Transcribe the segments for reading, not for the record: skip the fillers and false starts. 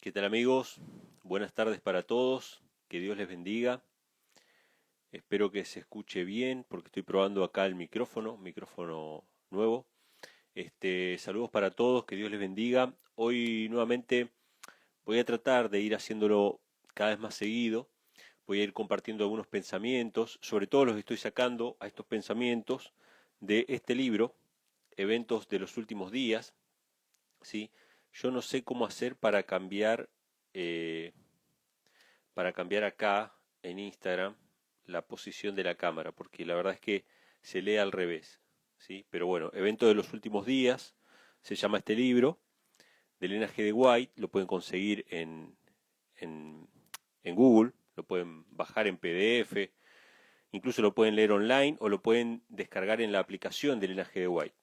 ¿Qué tal amigos? Buenas tardes para todos, que Dios les bendiga. Espero que se escuche bien porque estoy probando acá el micrófono nuevo. Saludos para todos, que Dios les bendiga. Hoy nuevamente voy a tratar de ir haciéndolo cada vez más seguido. Voy a ir compartiendo algunos pensamientos, sobre todo los que estoy sacando a estos pensamientos de este libro, Eventos de los Últimos Días, ¿sí? Yo no sé cómo hacer eh, para cambiar acá en Instagram la posición de la cámara, porque la verdad es que se lee al revés, ¿sí? Pero bueno, Evento de los Últimos Días, se llama este libro, de Elena G. de White, lo pueden conseguir en, en Google, lo pueden bajar en PDF, incluso lo pueden leer online o lo pueden descargar en la aplicación de Elena G. de White.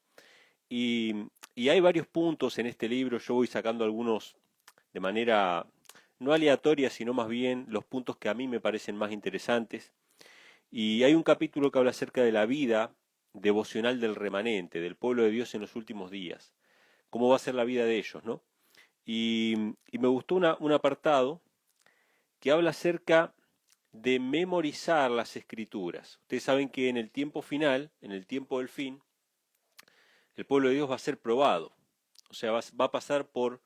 Y, y hay varios puntos en este libro, yo voy sacando algunos de manera no aleatoria, sino más bien los puntos que a mí me parecen más interesantes. Y hay un capítulo que habla acerca de la vida devocional del remanente, del pueblo de Dios en los últimos días. Cómo va a ser la vida de ellos, ¿no? Y me gustó un apartado que habla acerca de memorizar las escrituras. Ustedes saben que en el tiempo final, en el tiempo del fin, el pueblo de Dios va a ser probado. O sea, va a pasar por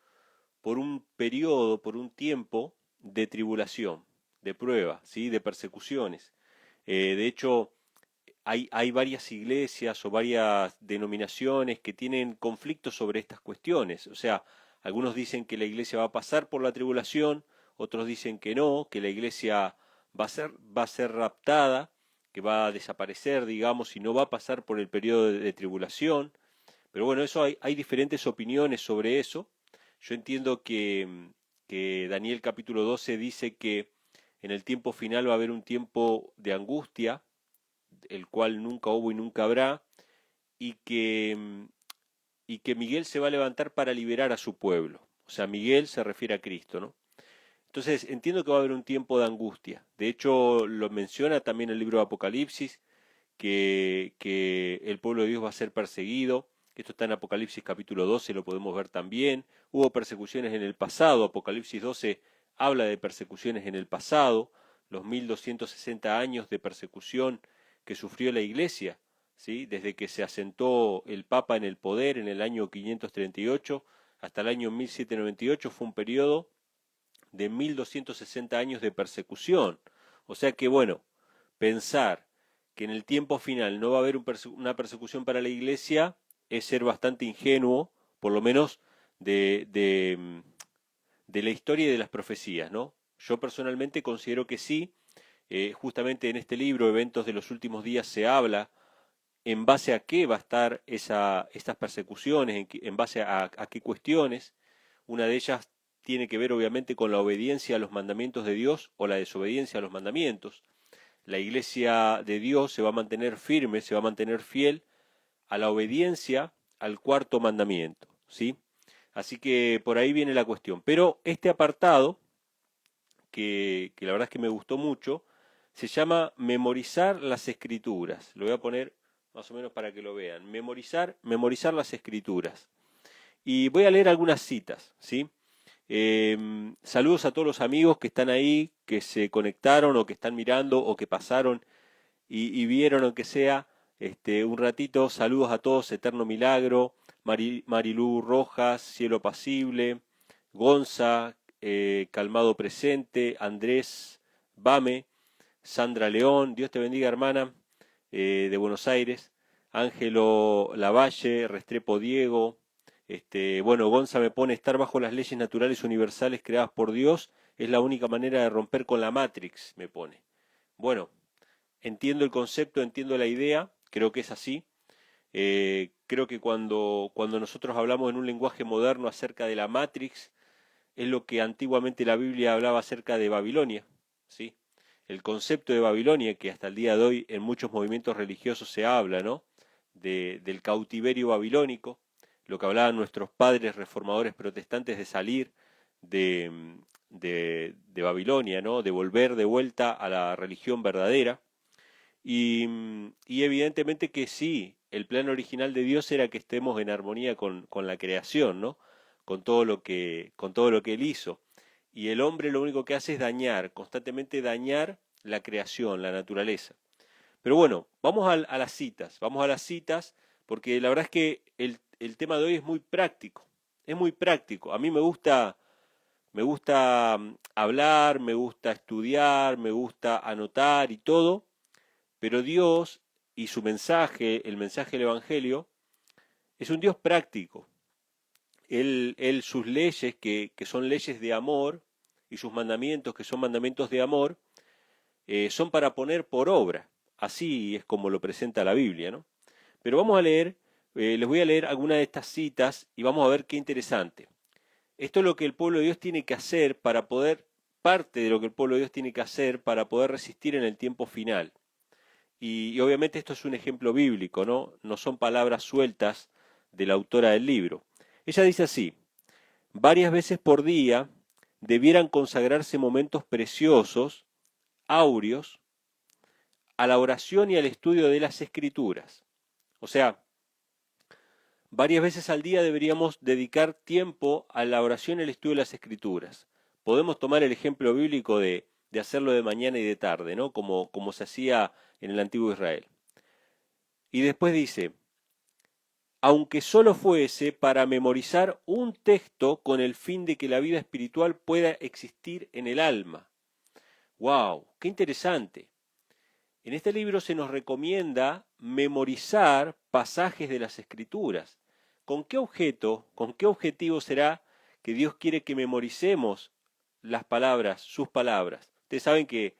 un periodo, por un tiempo de tribulación, de prueba, ¿sí? De persecuciones. De hecho, hay varias iglesias o varias denominaciones que tienen conflictos sobre estas cuestiones. O sea, algunos dicen que la iglesia va a pasar por la tribulación, otros dicen que no, que la iglesia va a ser raptada, que va a desaparecer, digamos, y no va a pasar por el periodo de tribulación. Pero bueno, eso hay diferentes opiniones sobre eso. Yo entiendo que Daniel capítulo 12 dice que en el tiempo final va a haber un tiempo de angustia, el cual nunca hubo y nunca habrá, y y que Miguel se va a levantar para liberar a su pueblo. O sea, Miguel se refiere a Cristo, ¿no? Entonces entiendo que va a haber un tiempo de angustia. De hecho, lo menciona también el libro de Apocalipsis, que el pueblo de Dios va a ser perseguido. Esto está en Apocalipsis capítulo 12, lo podemos ver también. Hubo persecuciones en el pasado, Apocalipsis 12 habla de persecuciones en el pasado, los 1260 años de persecución que sufrió la iglesia, ¿sí? Desde que se asentó el Papa en el poder en el año 538 hasta el año 1798 fue un periodo de 1260 años de persecución. O sea que, bueno, pensar que en el tiempo final no va a haber una persecución para la iglesia es ser bastante ingenuo, por lo menos de, de, de la historia y de las profecías, ¿no? Yo personalmente considero que sí. Justamente en este libro, Eventos de los Últimos Días, se habla en base a qué va a estar estas persecuciones, en base a qué cuestiones. Una de ellas tiene que ver obviamente con la obediencia a los mandamientos de Dios o la desobediencia a los mandamientos. La iglesia de Dios se va a mantener firme, se va a mantener fiel a la obediencia al cuarto mandamiento, ¿sí? Así que por ahí viene la cuestión. Pero este apartado, que la verdad es que me gustó mucho, se llama Memorizar las Escrituras. Lo voy a poner más o menos para que lo vean. Memorizar las Escrituras. Y voy a leer algunas citas, ¿sí? Saludos a todos los amigos que están ahí, que se conectaron o que están mirando o que pasaron y vieron aunque sea un ratito. Saludos a todos, Eterno Milagro, Marilú Rojas, Cielo Pasible, Gonza, Calmado Presente, Andrés Bame, Sandra León, Dios te bendiga hermana, de Buenos Aires, Ángelo Lavalle, Restrepo Diego, bueno, Gonza me pone estar bajo las leyes naturales universales creadas por Dios es la única manera de romper con la Matrix, me pone. Bueno, entiendo el concepto, entiendo la idea, creo que es así. Creo que cuando nosotros hablamos en un lenguaje moderno acerca de la Matrix, es lo que antiguamente la Biblia hablaba acerca de Babilonia, ¿sí? El concepto de Babilonia, que hasta el día de hoy en muchos movimientos religiosos se habla, ¿no? Del cautiverio babilónico, lo que hablaban nuestros padres reformadores protestantes de salir de Babilonia, ¿no? De volver de vuelta a la religión verdadera. Y evidentemente que sí, el plan original de Dios era que estemos en armonía con la creación, ¿no? Con todo lo que Él hizo. y el hombre lo único que hace es dañar, constantemente dañar la creación, la naturaleza. Pero bueno, vamos a las citas, porque la verdad es que el tema de hoy es muy práctico. A mí me gusta hablar, me gusta estudiar, me gusta anotar y todo, pero Dios y su mensaje, el mensaje del Evangelio, es un Dios práctico. Sus leyes, que son leyes de amor, y sus mandamientos, que son mandamientos de amor, son para poner por obra. Así es como lo presenta la Biblia, ¿no? Pero vamos a leer, les voy a leer algunas de estas citas y vamos a ver qué interesante. Esto es lo que el pueblo de Dios tiene que hacer para poder, parte de lo que el pueblo de Dios tiene que hacer para poder resistir en el tiempo final. Y obviamente esto es un ejemplo bíblico, ¿no? No son palabras sueltas de la autora del libro. Ella dice así: varias veces por día debieran consagrarse momentos preciosos, áureos, a la oración y al estudio de las Escrituras. O sea, varias veces al día deberíamos dedicar tiempo a la oración y al estudio de las Escrituras. Podemos tomar el ejemplo bíblico de hacerlo de mañana y de tarde, ¿no? Como se hacía en el antiguo Israel. Y después dice: aunque solo fuese para memorizar un texto con el fin de que la vida espiritual pueda existir en el alma. ¡Wow! ¡Qué interesante! En este libro se nos recomienda memorizar pasajes de las Escrituras. ¿Con qué objeto, con qué objetivo será que Dios quiere que memoricemos las palabras, sus palabras? Ustedes saben que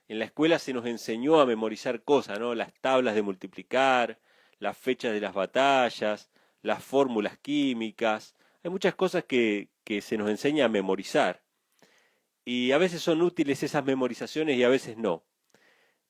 en la escuela se nos enseñó a memorizar cosas, ¿no? Las tablas de multiplicar, las fechas de las batallas, las fórmulas químicas. Hay muchas cosas que se nos enseña a memorizar. Y a veces son útiles esas memorizaciones y a veces no.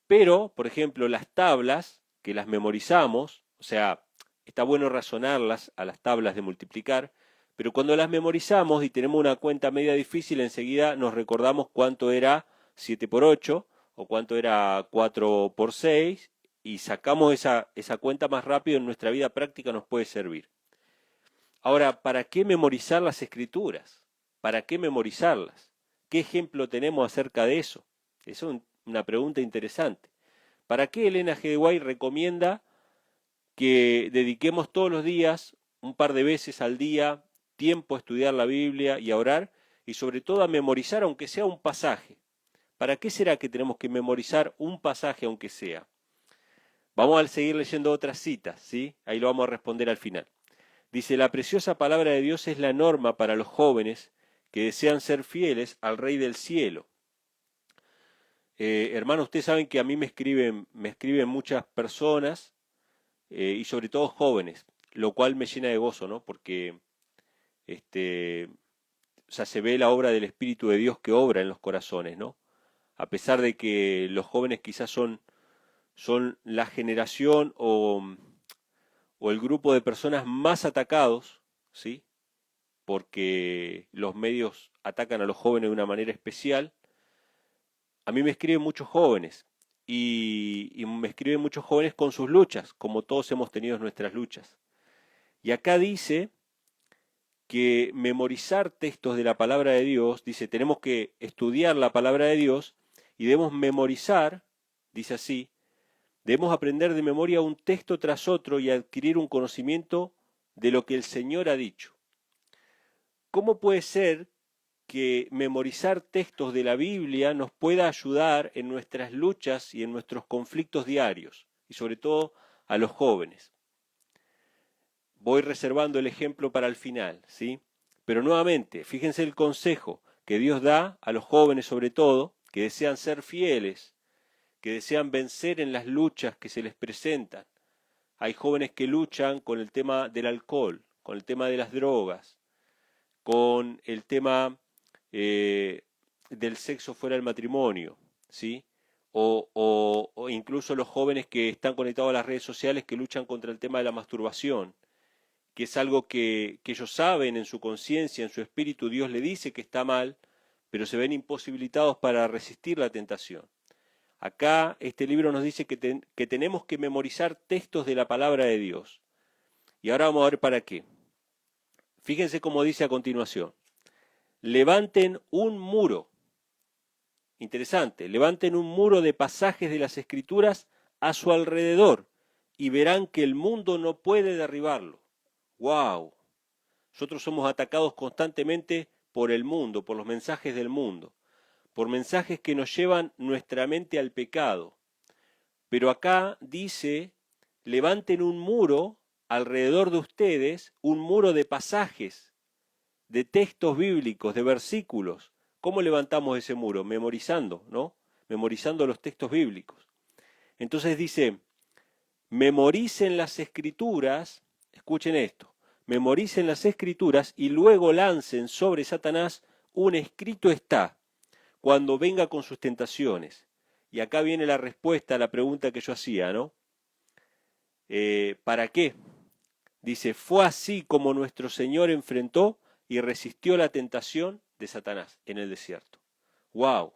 Pero, por ejemplo, las tablas, que las memorizamos, o sea, está bueno razonarlas a las tablas de multiplicar, pero cuando las memorizamos y tenemos una cuenta media difícil, enseguida nos recordamos cuánto era 7 por 8 o cuánto era 4 por 6 y sacamos esa cuenta más rápido. En nuestra vida práctica nos puede servir. Ahora, ¿para qué memorizar las Escrituras? ¿Para qué memorizarlas? ¿Qué ejemplo tenemos acerca de eso? Eso es una pregunta interesante. ¿Para qué Elena G. de White recomienda que dediquemos todos los días, un par de veces al día, tiempo a estudiar la Biblia y a orar, y sobre todo a memorizar aunque sea un pasaje? ¿Para qué será que tenemos que memorizar un pasaje aunque sea? Vamos a seguir leyendo otras citas, ¿sí? Ahí lo vamos a responder al final. Dice: la preciosa palabra de Dios es la norma para los jóvenes que desean ser fieles al Rey del Cielo. Hermano, ustedes saben que a mí me escriben muchas personas, y sobre todo jóvenes, lo cual me llena de gozo, ¿no? Porque o sea, se ve la obra del Espíritu de Dios que obra en los corazones, ¿no? A pesar de que los jóvenes quizás son la generación o el grupo de personas más atacados, ¿sí? Porque los medios atacan a los jóvenes de una manera especial. A mí me escriben muchos jóvenes y me escriben muchos jóvenes con sus luchas, como todos hemos tenido nuestras luchas. Y acá dice que memorizar textos de la palabra de Dios, dice, tenemos que estudiar la palabra de Dios y debemos memorizar, dice así, debemos aprender de memoria un texto tras otro y adquirir un conocimiento de lo que el Señor ha dicho. ¿Cómo puede ser que memorizar textos de la Biblia nos pueda ayudar en nuestras luchas y en nuestros conflictos diarios, y sobre todo a los jóvenes? Voy reservando el ejemplo para el final, ¿sí? Pero nuevamente, fíjense el consejo que Dios da a los jóvenes, sobre todo, que desean ser fieles, que desean vencer en las luchas que se les presentan. Hay jóvenes que luchan con el tema del alcohol, con el tema de las drogas, con el tema del sexo fuera del matrimonio, ¿sí? O incluso los jóvenes que están conectados a las redes sociales que luchan contra el tema de la masturbación, que es algo que ellos saben en su conciencia, en su espíritu, Dios le dice que está mal, pero se ven imposibilitados para resistir la tentación. Acá este libro nos dice que tenemos que memorizar textos de la palabra de Dios. Y ahora vamos a ver para qué. Fíjense cómo dice a continuación. levanten un muro. Interesante, levanten un muro de pasajes de las Escrituras a su alrededor y verán que el mundo no puede derribarlo. ¡Wow! Nosotros somos atacados constantemente por el mundo, por los mensajes del mundo, por mensajes que nos llevan nuestra mente al pecado. Pero acá dice, levanten un muro alrededor de ustedes, un muro de pasajes, de textos bíblicos, de versículos. ¿Cómo levantamos ese muro? Memorizando, ¿no? Memorizando los textos bíblicos. Entonces dice, memoricen las escrituras, escuchen esto, memoricen las escrituras y luego lancen sobre Satanás un escrito está, cuando venga con sus tentaciones. Y acá viene la respuesta a la pregunta que yo hacía, ¿no? ¿Para qué? Dice, fue así como nuestro Señor enfrentó y resistió la tentación de Satanás en el desierto. ¡Wow!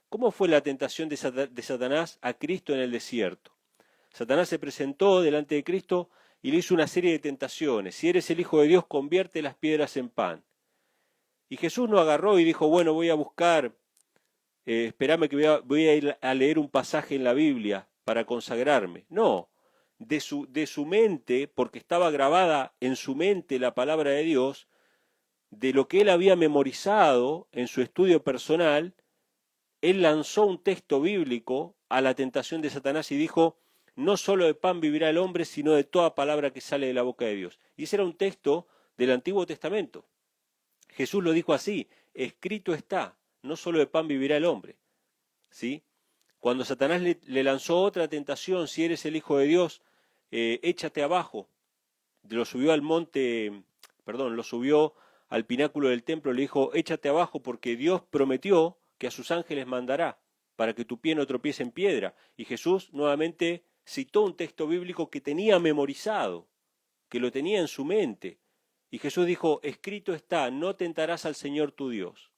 ¿Cómo fue la tentación de Satanás a Cristo en el desierto? Satanás se presentó delante de Cristo y le hizo una serie de tentaciones. Si eres el Hijo de Dios, convierte las piedras en pan. Y Jesús no agarró y dijo, bueno, voy a buscar, espérame que voy a ir a leer un pasaje en la Biblia para consagrarme. No, de su mente, porque estaba grabada en su mente la palabra de Dios, de lo que él había memorizado en su estudio personal, él lanzó un texto bíblico a la tentación de Satanás y dijo, no solo de pan vivirá el hombre, sino de toda palabra que sale de la boca de Dios. Y ese era un texto del Antiguo Testamento. Jesús lo dijo así, escrito está, no solo de pan vivirá el hombre. ¿Sí? Cuando Satanás le lanzó otra tentación, si eres el Hijo de Dios, échate abajo. Lo subió al monte, perdón, lo subió al pináculo del templo, le dijo, échate abajo porque Dios prometió que a sus ángeles mandará para que tu pie no tropiece en piedra. Y Jesús nuevamente citó un texto bíblico que tenía memorizado, que lo tenía en su mente. Y Jesús dijo, escrito está, no tentarás al Señor tu Dios.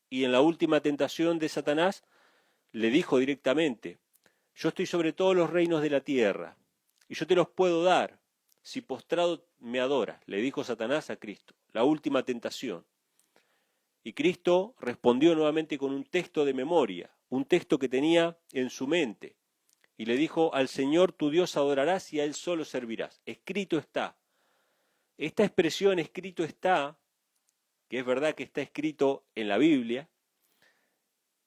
Y en la última tentación de Satanás, le dijo directamente, yo estoy sobre todos los reinos de la tierra, y yo te los puedo dar, si postrado me adoras, le dijo Satanás a Cristo, la última tentación. Y Cristo respondió nuevamente con un texto de memoria, un texto que tenía en su mente, y le dijo, al Señor tu Dios adorarás y a Él solo servirás. Escrito está. Esta expresión escrito está, que es verdad que está escrito en la Biblia,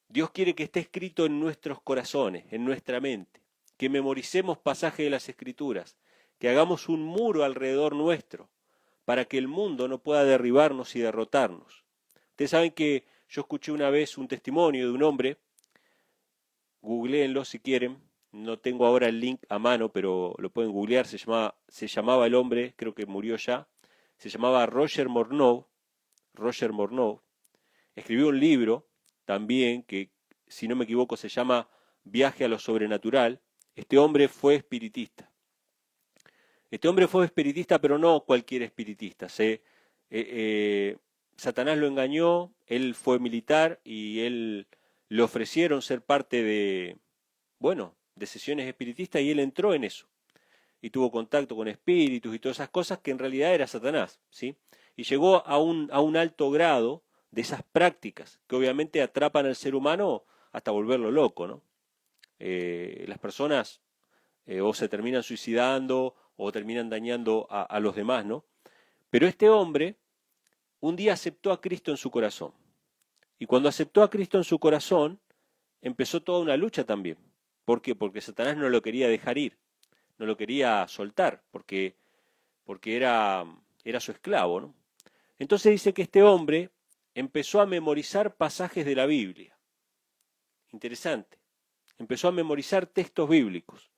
Dios quiere que esté escrito en nuestros corazones, en nuestra mente, que memoricemos pasajes de las Escrituras, que hagamos un muro alrededor nuestro, para que el mundo no pueda derribarnos y derrotarnos. Ustedes saben que yo escuché una vez un testimonio de un hombre, googleenlo si quieren, no tengo ahora el link a mano, pero lo pueden googlear, se llamaba el hombre, creo que murió ya, se llamaba Roger Morneau, escribió un libro también que, si no me equivoco, se llama Viaje a lo Sobrenatural. Este hombre fue espiritista. Este hombre fue espiritista, pero no cualquier espiritista. Satanás lo engañó, él fue militar y él le ofrecieron ser parte de, bueno, de sesiones espiritistas y él entró en eso. Y tuvo contacto con espíritus y todas esas cosas que en realidad era Satanás, ¿sí? Y llegó a un alto grado de esas prácticas que obviamente atrapan al ser humano hasta volverlo loco, ¿no? Las personas o se terminan suicidando o terminan dañando a los demás, ¿no? Pero este hombre un día aceptó a Cristo en su corazón. Y cuando aceptó a Cristo en su corazón, empezó toda una lucha también. ¿Por qué? Porque Satanás no lo quería dejar ir, no lo quería soltar, porque era su esclavo, ¿no? Entonces dice que este hombre empezó a memorizar pasajes de la Biblia. Interesante. Empezó a memorizar textos bíblicos.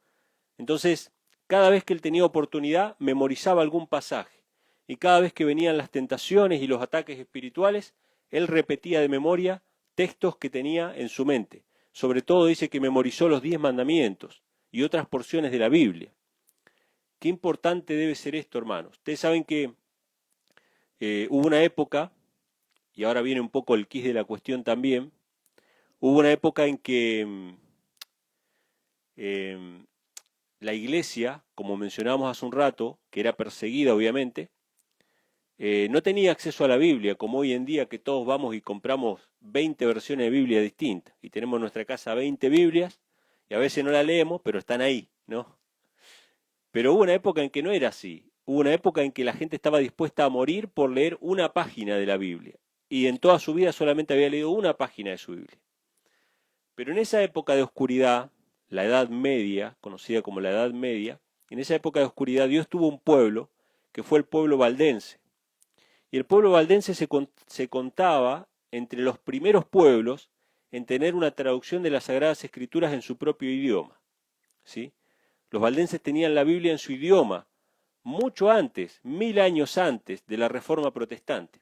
Entonces, cada vez que él tenía oportunidad, memorizaba algún pasaje. Y cada vez que venían las tentaciones y los ataques espirituales, él repetía de memoria textos que tenía en su mente. Sobre todo dice que memorizó los 10 mandamientos y otras porciones de la Biblia. Qué importante debe ser esto, hermanos. Ustedes saben que hubo una época, y ahora viene un poco el quid de la cuestión también, hubo una época en que eh, la iglesia, como mencionábamos hace un rato, que era perseguida obviamente, no tenía acceso a la Biblia, como hoy en día que todos vamos y compramos 20 versiones de Biblia distintas. Y tenemos en nuestra casa 20 Biblias, y a veces no la leemos, pero están ahí, ¿no? Pero hubo una época en que no era así. Hubo una época en que la gente estaba dispuesta a morir por leer una página de la Biblia. Y en toda su vida solamente había leído una página de su Biblia. Pero en esa época de oscuridad, la Edad Media, conocida como la Edad Media, en esa época de oscuridad Dios tuvo un pueblo que fue el pueblo valdense. Y el pueblo valdense se contaba entre los primeros pueblos en tener una traducción de las Sagradas Escrituras en su propio idioma. ¿Sí? Los valdenses tenían la Biblia en su idioma mucho antes, 1000 años antes de la Reforma Protestante.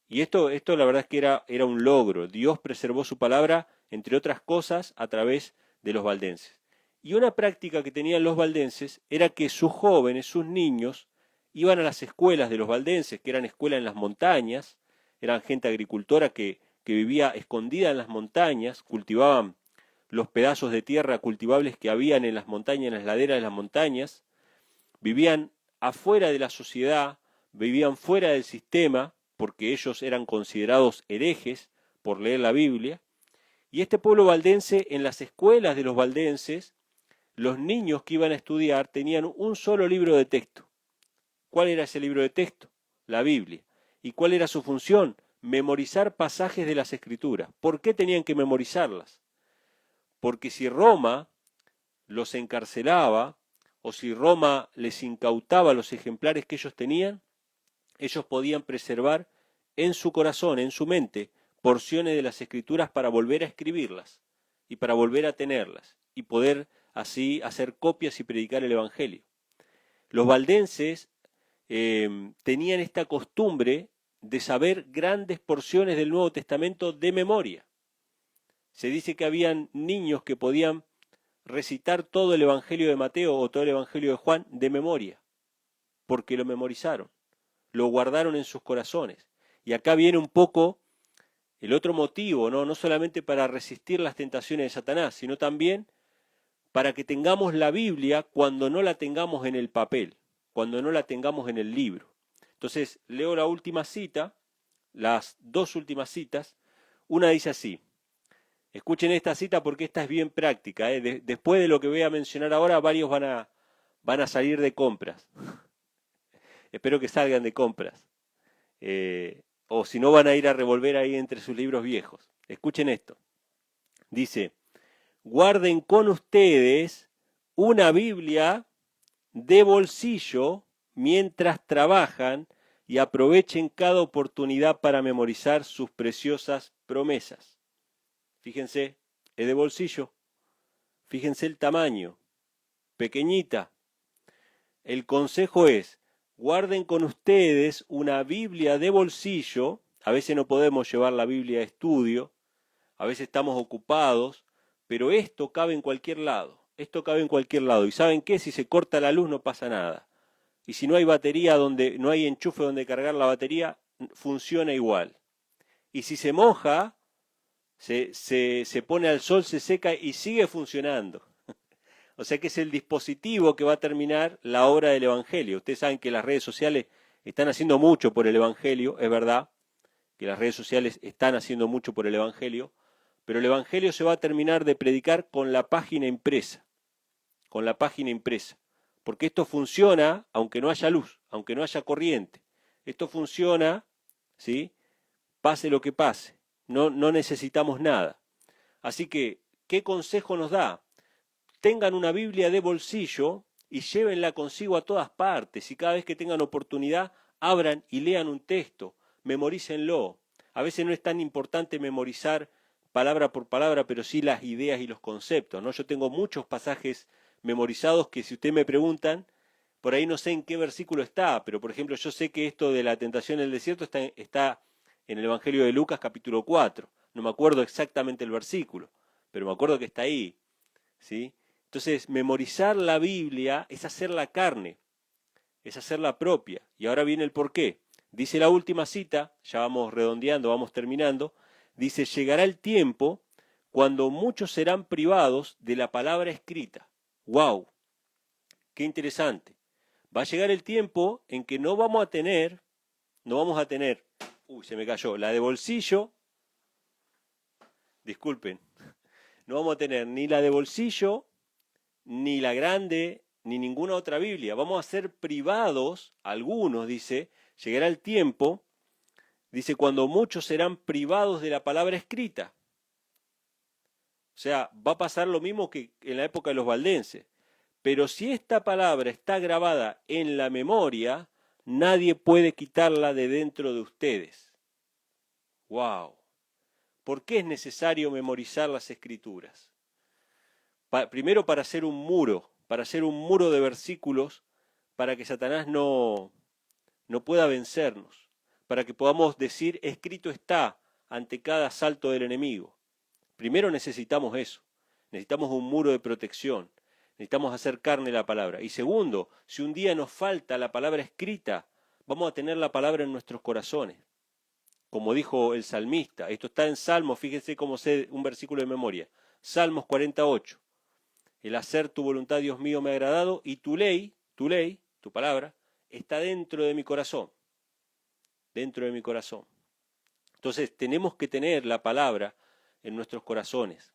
Y esto la verdad es que era un logro. Dios preservó su palabra, entre otras cosas, a través de los valdenses. Y una práctica que tenían los valdenses era que sus jóvenes, sus niños, iban a las escuelas de los valdenses, que eran escuelas en las montañas, eran gente agricultora que vivía escondida en las montañas, cultivaban los pedazos de tierra cultivables que habían en las montañas, en las laderas de las montañas, vivían afuera de la sociedad, vivían fuera del sistema, porque ellos eran considerados herejes por leer la Biblia, y este pueblo valdense, en las escuelas de los valdenses, los niños que iban a estudiar tenían un solo libro de texto. ¿Cuál era ese libro de texto? La Biblia. ¿Y cuál era su función? Memorizar pasajes de las Escrituras. ¿Por qué tenían que memorizarlas? Porque si Roma los encarcelaba, o si Roma les incautaba los ejemplares que ellos tenían, ellos podían preservar en su corazón, en su mente, porciones de las Escrituras para volver a escribirlas y para volver a tenerlas y poder así hacer copias y predicar el Evangelio. Los valdenses tenían esta costumbre de saber grandes porciones del Nuevo Testamento de memoria. Se dice que habían niños que podían recitar todo el Evangelio de Mateo o todo el Evangelio de Juan de memoria, porque lo memorizaron, lo guardaron en sus corazones. Y acá viene un poco el otro motivo, no solamente para resistir las tentaciones de Satanás, sino también para que tengamos la Biblia cuando no la tengamos en el papel, cuando no la tengamos en el libro. Entonces, leo la última cita, las dos últimas citas. Una dice así: escuchen esta cita porque esta es bien práctica. Después de lo que voy a mencionar ahora, varios van a salir de compras. Espero que salgan de compras. O si no, van a ir a revolver ahí entre sus libros viejos. Escuchen esto. Dice: guarden con ustedes una Biblia de bolsillo mientras trabajan y aprovechen cada oportunidad para memorizar sus preciosas promesas. Fíjense, es de bolsillo. Fíjense el tamaño, pequeñita. El consejo es: guarden con ustedes una Biblia de bolsillo. A veces no podemos llevar la Biblia a estudio, a veces estamos ocupados, pero esto cabe en cualquier lado. Esto cabe en cualquier lado. ¿Y saben qué? Si se corta la luz no pasa nada. Y si no hay batería, no hay enchufe donde cargar la batería, funciona igual. Y si se moja, se pone al sol, se seca y sigue funcionando. O sea que es el dispositivo que va a terminar la obra del Evangelio. Ustedes saben que las redes sociales están haciendo mucho por el Evangelio, es verdad, que las redes sociales están haciendo mucho por el Evangelio, pero el Evangelio se va a terminar de predicar con la página impresa, porque esto funciona aunque no haya luz, aunque no haya corriente. Esto funciona, ¿sí? Pase lo que pase, no necesitamos nada. Así que, ¿qué consejo nos da? Tengan una Biblia de bolsillo y llévenla consigo a todas partes, y cada vez que tengan oportunidad, abran y lean un texto, memorícenlo. A veces no es tan importante memorizar palabra por palabra, pero sí las ideas y los conceptos, ¿no? Yo tengo muchos pasajes memorizados que, si ustedes me preguntan, por ahí no sé en qué versículo está, pero por ejemplo yo sé que esto de la tentación en el desierto está en el Evangelio de Lucas capítulo 4. No me acuerdo exactamente el versículo, pero me acuerdo que está ahí, ¿sí? Entonces, memorizar la Biblia es hacer la carne, es hacerla propia. Y ahora viene el porqué. Dice la última cita, ya vamos redondeando, vamos terminando, dice: llegará el tiempo cuando muchos serán privados de la palabra escrita. ¡Wow! ¡Qué interesante! Va a llegar el tiempo en que no vamos a tener, se me cayó, la de bolsillo, disculpen, no vamos a tener ni la de bolsillo, ni la grande, ni ninguna otra Biblia. Vamos a ser privados, algunos, dice, llegará el tiempo, dice, cuando muchos serán privados de la palabra escrita. O sea, va a pasar lo mismo que en la época de los valdenses. Pero si esta palabra está grabada en la memoria, nadie puede quitarla de dentro de ustedes. ¡Wow! ¿Por qué es necesario memorizar las escrituras? Primero para hacer un muro de versículos, para que Satanás no pueda vencernos, para que podamos decir, escrito está, ante cada asalto del enemigo. Primero necesitamos eso, necesitamos un muro de protección, necesitamos hacer carne la palabra. Y segundo, si un día nos falta la palabra escrita, vamos a tener la palabra en nuestros corazones. Como dijo el salmista, esto está en Salmos, fíjense cómo sé un versículo de memoria, Salmos 48. El hacer tu voluntad, Dios mío, me ha agradado, y tu ley, tu palabra, está dentro de mi corazón. Dentro de mi corazón. Entonces tenemos que tener la palabra en nuestros corazones,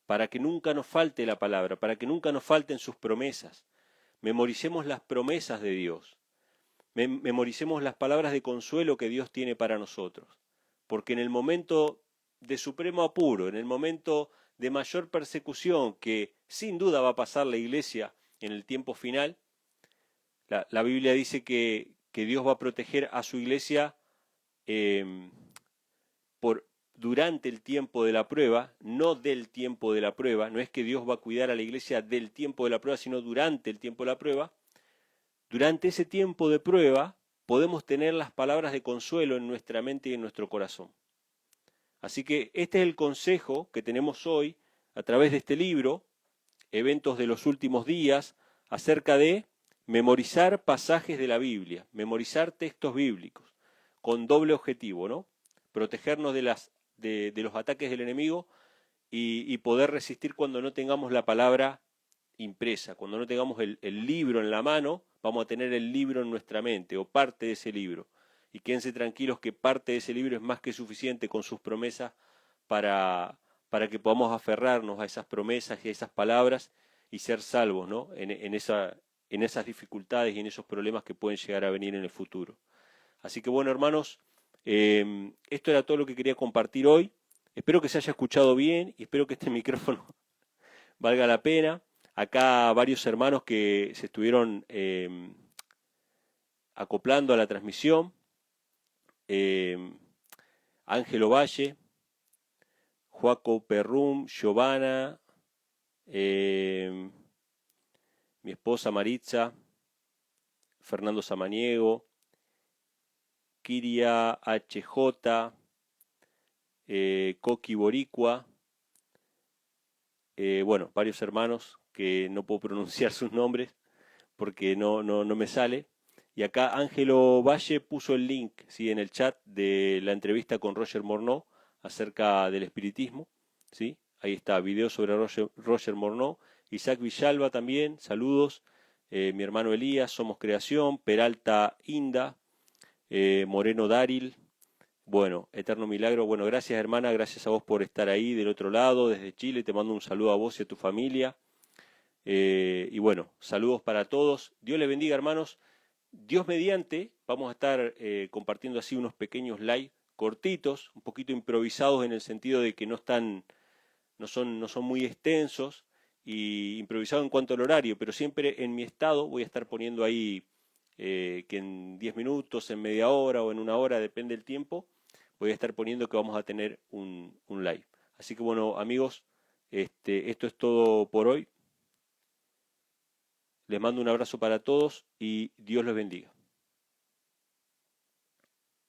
para que nunca nos falte la palabra, para que nunca nos falten sus promesas. Memoricemos las promesas de Dios. Memoricemos las palabras de consuelo que Dios tiene para nosotros. Porque en el momento de supremo apuro, en el momento de mayor persecución que sin duda va a pasar la iglesia en el tiempo final, la Biblia dice que Dios va a proteger a su iglesia durante el tiempo de la prueba, no del tiempo de la prueba. No es que Dios va a cuidar a la iglesia del tiempo de la prueba, sino durante el tiempo de la prueba. Durante ese tiempo de prueba podemos tener las palabras de consuelo en nuestra mente y en nuestro corazón. Así que este es el consejo que tenemos hoy a través de este libro, Eventos de los Últimos Días, acerca de memorizar pasajes de la Biblia, memorizar textos bíblicos, con doble objetivo, ¿no? Protegernos de los ataques del enemigo y poder resistir cuando no tengamos la palabra impresa, cuando no tengamos el libro en la mano, vamos a tener el libro en nuestra mente o parte de ese libro. Y quédense tranquilos que parte de ese libro es más que suficiente con sus promesas para que podamos aferrarnos a esas promesas y a esas palabras y ser salvos, ¿no? en esas dificultades y en esos problemas que pueden llegar a venir en el futuro. Así que bueno, hermanos, esto era todo lo que quería compartir hoy. Espero que se haya escuchado bien y espero que este micrófono valga la pena. Acá varios hermanos que se estuvieron acoplando a la transmisión. Ángelo Valle, Joaco Perrum, Giovanna, mi esposa Maritza, Fernando Samaniego, Kiria HJ, Coqui Boricua, bueno, varios hermanos que no puedo pronunciar sus nombres porque no me sale. Y acá Ángelo Valle puso el link, ¿sí?, en el chat de la entrevista con Roger Morneau acerca del espiritismo, ¿sí? Ahí está, video sobre Roger Morneau. Isaac Villalba también, saludos. Mi hermano Elías, Somos Creación. Peralta Inda, Moreno Daril. Bueno, Eterno Milagro. Bueno, gracias hermana, gracias a vos por estar ahí del otro lado, desde Chile. Te mando un saludo a vos y a tu familia. Y bueno, saludos para todos. Dios les bendiga, hermanos. Dios mediante, vamos a estar compartiendo así unos pequeños live cortitos, un poquito improvisados en el sentido de que no son muy extensos y improvisados en cuanto al horario, pero siempre en mi estado voy a estar poniendo ahí que en 10 minutos, en media hora o en una hora, depende del tiempo, voy a estar poniendo que vamos a tener un live. Así que bueno, amigos, esto es todo por hoy. Les mando un abrazo para todos y Dios los bendiga.